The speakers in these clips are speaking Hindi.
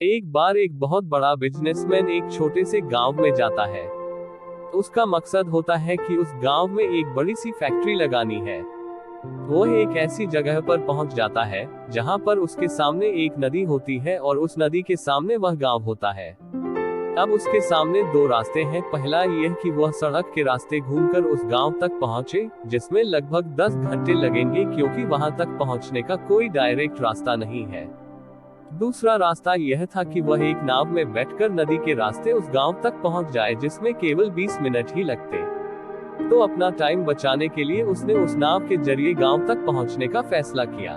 एक बार एक बहुत बड़ा बिजनेसमैन एक छोटे से गांव में जाता है। उसका मकसद होता है कि उस गांव में एक बड़ी सी फैक्ट्री लगानी है। वो एक ऐसी जगह पर पहुंच जाता है जहां पर उसके सामने एक नदी होती है और उस नदी के सामने वह गांव होता है। अब उसके सामने दो रास्ते हैं। पहला यह कि वह सड़क के रास्ते घूमकर उस गांव तक पहुंचे, जिसमें लगभग 10 घंटे लगेंगे क्योंकि वहां तक पहुंचने का कोई डायरेक्ट रास्ता नहीं है। दूसरा रास्ता यह था कि वह एक नाव में बैठकर नदी के रास्ते उस गांव तक पहुंच जाए, जिसमें केवल 20 मिनट ही लगते। तो अपना टाइम बचाने के लिए उसने उस नाव के जरिए गांव तक पहुंचने का फैसला किया।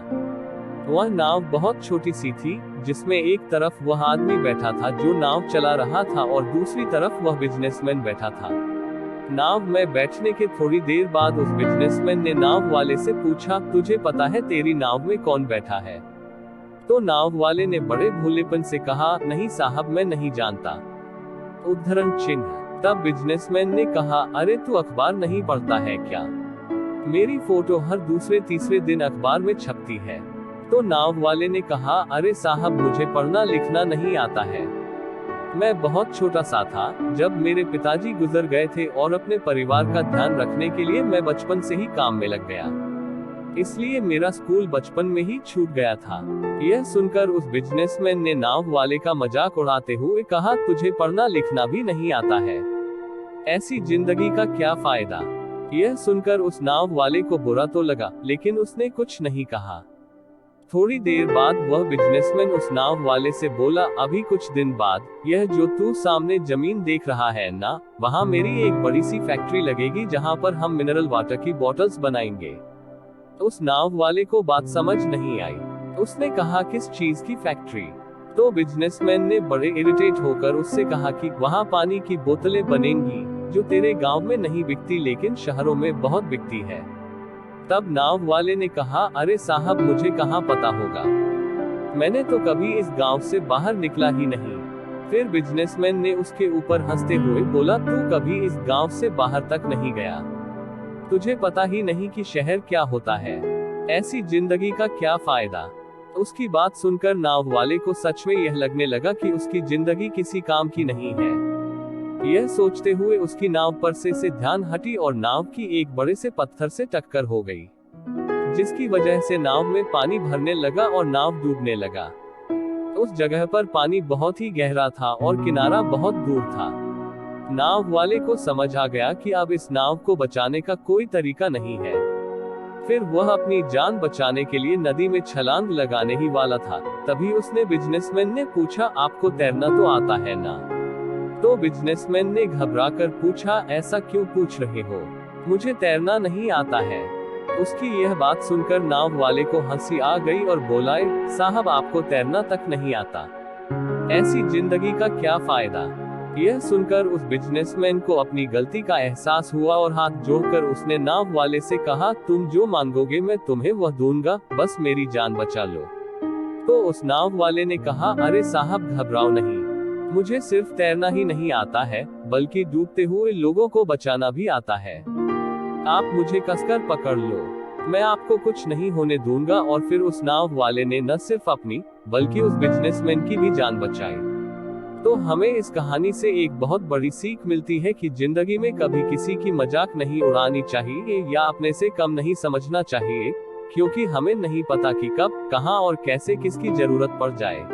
वह नाव बहुत छोटी सी थी, जिसमें एक तरफ वह आदमी बैठा था जो नाव चला रहा था और दूसरी तरफ वह बिजनेसमैन बैठा था। नाव में बैठने के थोड़ी देर बाद उस बिजनेसमैन ने नाव वाले से पूछा, तुझे पता है तेरी नाव में कौन बैठा है? तो नाव वाले ने बड़े भोलेपन से कहा, नहीं साहब, मैं नहीं जानता। उद्धरण चिन्ह। तब बिजनेसमैन ने कहा, अरे तू अखबार नहीं पढ़ता है क्या? मेरी फोटो हर दूसरे तीसरे दिन अखबार में छपती है। तो नाव वाले ने कहा, अरे साहब, मुझे पढ़ना लिखना नहीं आता है। मैं बहुत छोटा सा था जब मेरे पिताजी गुजर गए थे और अपने परिवार का ध्यान रखने के लिए मैं बचपन से ही काम में लग गया, इसलिए मेरा स्कूल बचपन में ही छूट गया था। यह सुनकर उस बिजनेसमैन ने नाव वाले का मजाक उड़ाते हुए कहा, तुझे पढ़ना लिखना भी नहीं आता है, ऐसी जिंदगी का क्या फायदा? यह सुनकर उस नाव वाले को बुरा तो लगा, लेकिन उसने कुछ नहीं कहा। थोड़ी देर बाद वह बिजनेसमैन उस नाव वाले से बोला, अभी कुछ दिन बाद यह जो तू सामने जमीन देख रहा है ना, वहाँ मेरी एक बड़ी सी फैक्ट्री लगेगी जहाँ पर हम मिनरल वाटर की बॉटल्स बनाएंगे। उस नाव वाले को बात समझ नहीं आई। उसने कहा, किस चीज की फैक्ट्री? तो बिजनेसमैन ने बड़े इरिटेट होकर उससे कहा कि वहाँ पानी की बोतलें बनेंगी जो तेरे गांव में नहीं बिकती लेकिन शहरों में बहुत बिकती है। तब नाव वाले ने कहा, अरे साहब, मुझे कहाँ पता होगा, मैंने तो कभी इस गांव से बाहर निकला ही नहीं। फिर बिजनेसमैन ने उसके ऊपर हंसते हुए बोला, तू कभी इस गांव से बाहर तक नहीं गया, तुझे पता ही नहीं कि शहर क्या होता है, ऐसी जिंदगी का क्या फायदा? उसकी बात सुनकर नाव वाले को सच में यह लगने लगा कि उसकी जिंदगी किसी काम की नहीं है। यह सोचते हुए उसकी नाव पर से ध्यान हटी और नाव की एक बड़े से पत्थर से टक्कर हो गई, जिसकी वजह से नाव में पानी भरने लगा और नाव डूबने लगा। उस जगह पर पानी बहुत ही गहरा था और किनारा बहुत दूर था। नाव वाले को समझ आ गया कि अब इस नाव को बचाने का कोई तरीका नहीं है। फिर वह अपनी जान बचाने के लिए नदी में छलांग लगाने ही वाला था, तभी उसने बिजनेसमैन ने पूछा, आपको तैरना तो आता है ना? तो बिजनेसमैन ने घबराकर पूछा, ऐसा क्यों पूछ रहे हो, मुझे तैरना नहीं आता है। उसकी यह बात सुनकर नाव वाले को हंसी आ गई और बोला, साहब, आपको तैरना तक नहीं आता, ऐसी जिंदगी का क्या फायदा? यह सुनकर उस बिजनेसमैन को अपनी गलती का एहसास हुआ और हाथ जोड़कर उसने नाव वाले से कहा, तुम जो मांगोगे मैं तुम्हें वह दूंगा, बस मेरी जान बचा लो। तो उस नाव वाले ने कहा, अरे साहब, घबराओ नहीं, मुझे सिर्फ तैरना ही नहीं आता है बल्कि डूबते हुए लोगों को बचाना भी आता है। आप मुझे कसकर पकड़ लो, मैं आपको कुछ नहीं होने दूंगा। और फिर उस नाव वाले ने न सिर्फ अपनी बल्कि उस बिजनेसमैन की भी जान बचाई। तो हमें इस कहानी से एक बहुत बड़ी सीख मिलती है कि जिंदगी में कभी किसी की मजाक नहीं उड़ानी चाहिए या अपने से कम नहीं समझना चाहिए, क्योंकि हमें नहीं पता कि कब, कहां और कैसे किसकी जरूरत पड़ जाए।